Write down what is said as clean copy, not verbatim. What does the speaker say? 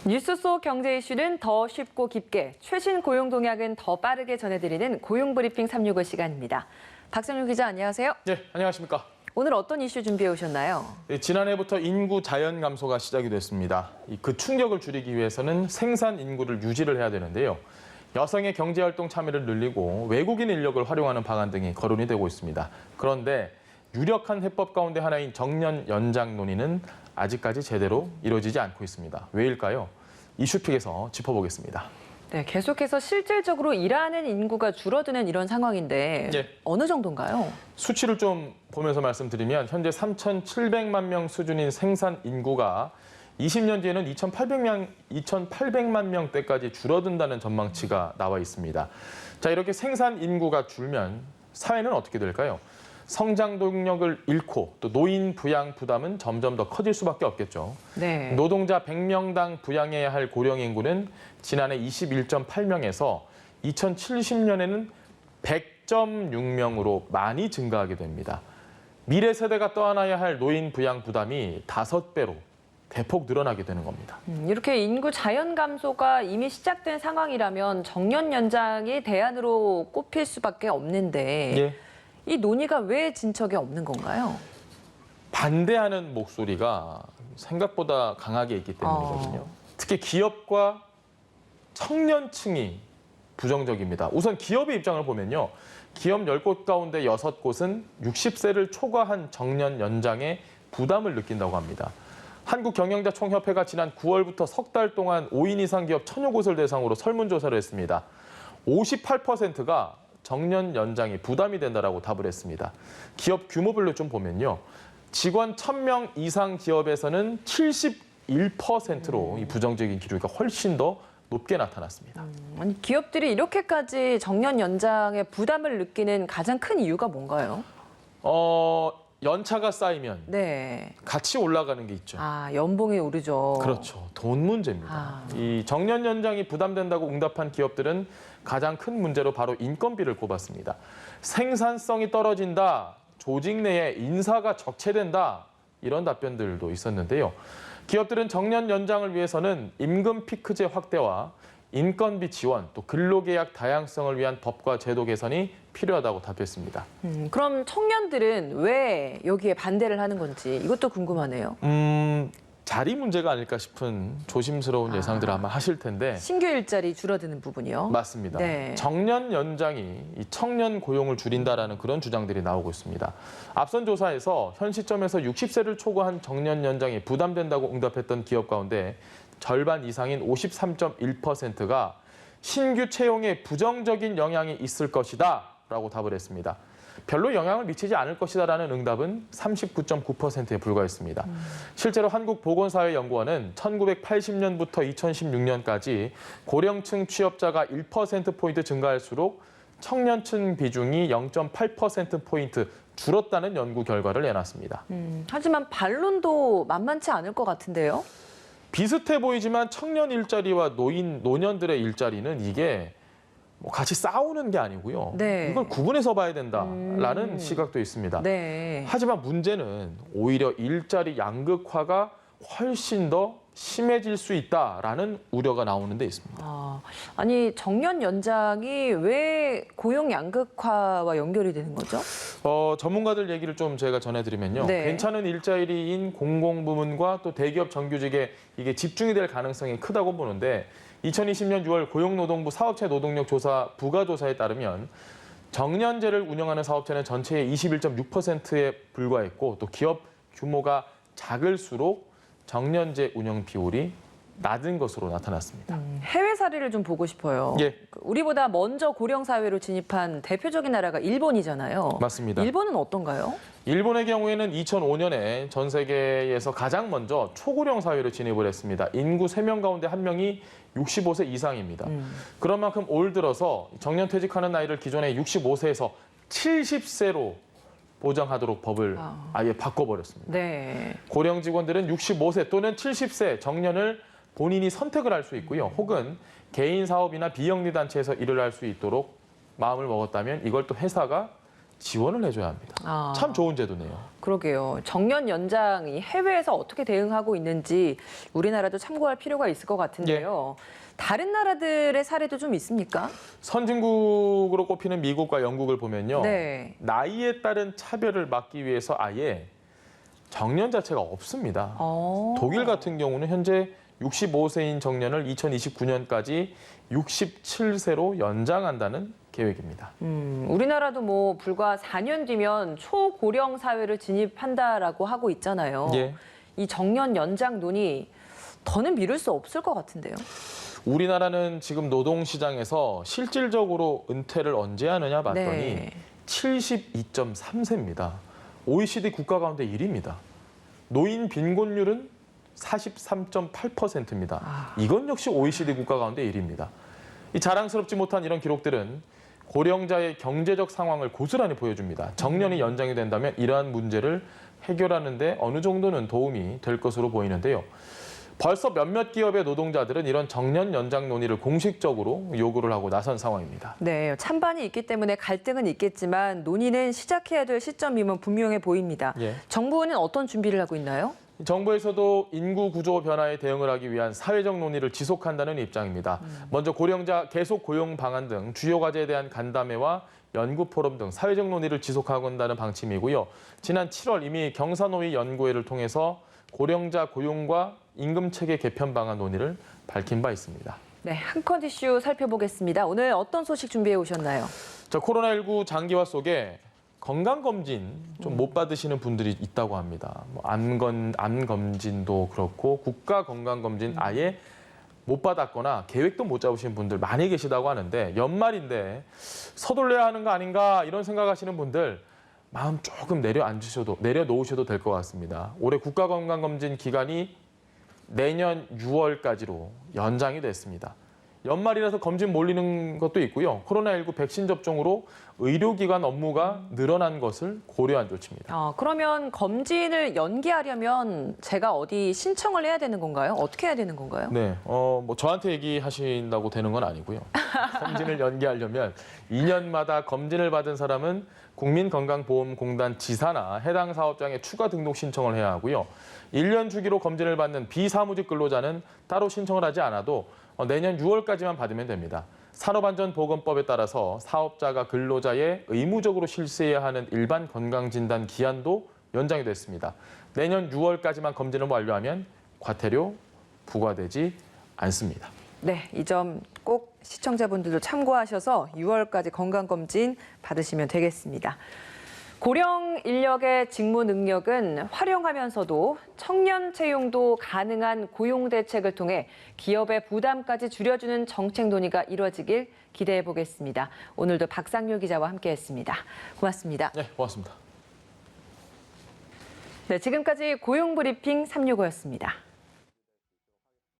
뉴스 속 경제 이슈는 더 쉽고 깊게, 최신 고용 동향은 더 빠르게 전해드리는 고용브리핑 365 시간입니다. 박정윤 기자, 안녕하세요. 네, 안녕하십니까. 오늘 어떤 이슈 준비해 오셨나요? 지난해부터 인구 자연 감소가 시작이 됐습니다. 그 충격을 줄이기 위해서는 생산 인구를 유지를 해야 되는데요. 여성의 경제활동 참여를 늘리고 외국인 인력을 활용하는 방안 등이 거론이 되고 있습니다. 그런데 유력한 해법 가운데 하나인 정년 연장 논의는 아직까지 제대로 이루어지지 않고 있습니다. 왜일까요? 이슈픽에서 짚어보겠습니다. 네, 계속해서 실질적으로 일하는 인구가 줄어드는 이런 상황인데 네. 어느 정도인가요? 수치를 좀 보면서 말씀드리면 현재 3,700만 명 수준인 생산 인구가 20년 뒤에는 2,800만 명대까지 줄어든다는 전망치가 나와 있습니다. 자, 이렇게 생산 인구가 줄면 사회는 어떻게 될까요? 성장 동력을 잃고 또 노인 부양 부담은 점점 더 커질 수밖에 없겠죠. 네. 노동자 100명당 부양해야 할 고령 인구는 지난해 21.8명에서 2070년에는 100.6명으로 많이 증가하게 됩니다. 미래 세대가 떠안아야 할 노인 부양 부담이 5배로 대폭 늘어나게 되는 겁니다. 이렇게 인구 자연 감소가 이미 시작된 상황이라면 정년 연장이 대안으로 꼽힐 수밖에 없는데 예. 이 논의가 왜 진척이 없는 건가요? 반대하는 목소리가 생각보다 강하게 있기 때문이거든요. 특히 기업과 청년층이 부정적입니다. 우선 기업의 입장을 보면요. 기업 10곳 가운데 6곳은 60세를 초과한 정년 연장에 부담을 느낀다고 합니다. 한국경영자총협회가 지난 9월부터 석 달 동안 5인 이상 기업 1000여 곳을 대상으로 설문조사를 했습니다. 58%가 정년 연장이 부담이 된다라고 답을 했습니다. 기업 규모별로 좀 보면요. 직원 1000명 이상 기업에서는 71%로 이 부정적인 기류가 훨씬 더 높게 나타났습니다. 아니, 기업들이 이렇게까지 정년 연장에 부담을 느끼는 가장 큰 이유가 뭔가요? 연차가 쌓이면 네. 같이 올라가는 게 있죠. 연봉이 오르죠. 그렇죠. 돈 문제입니다. 이 정년 연장이 부담된다고 응답한 기업들은 가장 큰 문제로 바로 인건비를 꼽았습니다. 생산성이 떨어진다, 조직 내에 인사가 적체된다, 이런 답변들도 있었는데요. 기업들은 정년 연장을 위해서는 임금 피크제 확대와 인건비 지원, 또 근로계약 다양성을 위한 법과 제도 개선이 필요하다고 답했습니다. 그럼 청년들은 왜 여기에 반대를 하는 건지 이것도 궁금하네요. 자리 문제가 아닐까 싶은 조심스러운 예상들을 아마 하실 텐데. 신규 일자리 줄어드는 부분이요? 맞습니다. 네. 정년 연장이 이 청년 고용을 줄인다라는 그런 주장들이 나오고 있습니다. 앞선 조사에서 현 시점에서 60세를 초과한 정년 연장이 부담된다고 응답했던 기업 가운데 절반 이상인 53.1%가 신규 채용에 부정적인 영향이 있을 것이다 라고 답을 했습니다. 별로 영향을 미치지 않을 것이다라는 응답은 39.9%에 불과했습니다. 실제로 한국보건사회연구원은 1980년부터 2016년까지 고령층 취업자가 1%포인트 증가할수록 청년층 비중이 0.8%포인트 줄었다는 연구 결과를 내놨습니다. 하지만 반론도 만만치 않을 것 같은데요? 비슷해 보이지만 청년 일자리와 노년들의 일자리는 이게 같이 싸우는 게 아니고요. 네. 이걸 구분해서 봐야 된다라는 시각도 있습니다. 네. 하지만 문제는 오히려 일자리 양극화가 훨씬 더 심해질 수 있다라는 우려가 나오는 데 있습니다. 아니 정년 연장이 왜 고용 양극화와 연결이 되는 거죠? 전문가들 얘기를 좀 제가 전해드리면요. 네. 괜찮은 일자리인 공공부문과 또 대기업 정규직에 이게 집중이 될 가능성이 크다고 보는데 2020년 6월 고용노동부 사업체 노동력 조사 부가조사에 따르면 정년제를 운영하는 사업체는 전체의 21.6%에 불과했고 또 기업 규모가 작을수록 정년제 운영 비율이 낮은 것으로 나타났습니다. 해외 사례를 좀 보고 싶어요. 예. 우리보다 먼저 고령 사회로 진입한 대표적인 나라가 일본이잖아요. 맞습니다. 일본은 어떤가요? 일본의 경우에는 2005년에 전 세계에서 가장 먼저 초고령 사회로 진입을 했습니다. 인구 3명 가운데 1명이 65세 이상입니다. 그런 만큼 올 들어서 정년퇴직하는 나이를 기존의 65세에서 70세로 보장하도록 법을 아예 바꿔버렸습니다. 네. 고령 직원들은 65세 또는 70세 정년을 본인이 선택을 할 수 있고요. 혹은 개인 사업이나 비영리 단체에서 일을 할 수 있도록 마음을 먹었다면 이걸 또 회사가 지원을 해줘야 합니다. 아. 참 좋은 제도네요. 그러게요. 정년 연장이 해외에서 어떻게 대응하고 있는지 우리나라도 참고할 필요가 있을 것 같은데요. 다른 나라들의 사례도 좀 있습니까? 선진국으로 꼽히는 미국과 영국을 보면요. 네. 나이에 따른 차별을 막기 위해서 아예 정년 자체가 없습니다. 독일 같은 경우는 현재 65세인 정년을 2029년까지 67세로 연장한다는 계획입니다. 우리나라도 뭐 불과 4년 뒤면 초고령 사회를 진입한다라고 하고 있잖아요. 예. 이 정년 연장 논의 더는 미룰 수 없을 것 같은데요. 우리나라는 지금 노동시장에서 실질적으로 은퇴를 언제 하느냐 봤더니 네. 72.3세입니다. OECD 국가 가운데 1위입니다. 노인 빈곤율은 43.8%입니다. 이건 역시 OECD 국가 가운데 1위입니다. 이 자랑스럽지 못한 이런 기록들은 고령자의 경제적 상황을 고스란히 보여줍니다. 정년이 연장이 된다면 이러한 문제를 해결하는 데 어느 정도는 도움이 될 것으로 보이는데요. 벌써 몇몇 기업의 노동자들은 이런 정년 연장 논의를 공식적으로 요구를 하고 나선 상황입니다. 네, 찬반이 있기 때문에 갈등은 있겠지만 논의는 시작해야 될 시점이면 분명해 보입니다. 예. 정부는 어떤 준비를 하고 있나요? 정부에서도 인구 구조 변화에 대응을 하기 위한 사회적 논의를 지속한다는 입장입니다. 먼저 고령자 계속 고용 방안 등 주요 과제에 대한 간담회와 연구 포럼 등 사회적 논의를 지속하겠다는 방침이고요. 지난 7월 이미 경사노위 연구회를 통해서 고령자 고용과 임금 체계 개편 방안 논의를 밝힌 바 있습니다. 네, 한 컷 이슈 살펴보겠습니다. 오늘 어떤 소식 준비해 오셨나요? 자, 코로나19 장기화 속에 건강검진 좀 못 받으시는 분들이 있다고 합니다. 뭐 암 검진도 그렇고 국가건강검진 아예 못 받았거나 계획도 못 잡으신 분들 많이 계시다고 하는데 연말인데 서둘러야 하는 거 아닌가 이런 생각하시는 분들 마음 조금 내려놓으셔도 될 것 같습니다. 올해 국가건강검진 기간이 내년 6월까지로 연장이 됐습니다. 연말이라서 검진 몰리는 것도 있고요. 코로나19 백신 접종으로 의료기관 업무가 늘어난 것을 고려한 조치입니다. 그러면 검진을 연기하려면 제가 어디 신청을 해야 되는 건가요? 어떻게 해야 되는 건가요? 네, 뭐 저한테 얘기하신다고 되는 건 아니고요. 검진을 연기하려면 2년마다 검진을 받은 사람은 국민건강보험공단 지사나 해당 사업장에 추가 등록 신청을 해야 하고요. 1년 주기로 검진을 받는 비사무직 근로자는 따로 신청을 하지 않아도 내년 6월까지만 받으면 됩니다. 산업안전보건법에 따라서 사업자가 근로자에 의무적으로 실시해야 하는 일반 건강진단 기한도 연장이 됐습니다. 내년 6월까지만 검진을 완료하면 과태료 부과되지 않습니다. 네, 이 점 꼭 시청자분들도 참고하셔서 6월까지 건강검진 받으시면 되겠습니다. 고령 인력의 직무 능력은 활용하면서도 청년 채용도 가능한 고용 대책을 통해 기업의 부담까지 줄여주는 정책 논의가 이루어지길 기대해 보겠습니다. 오늘도 박상률 기자와 함께했습니다. 고맙습니다. 네, 고맙습니다. 네, 지금까지 고용브리핑 365였습니다.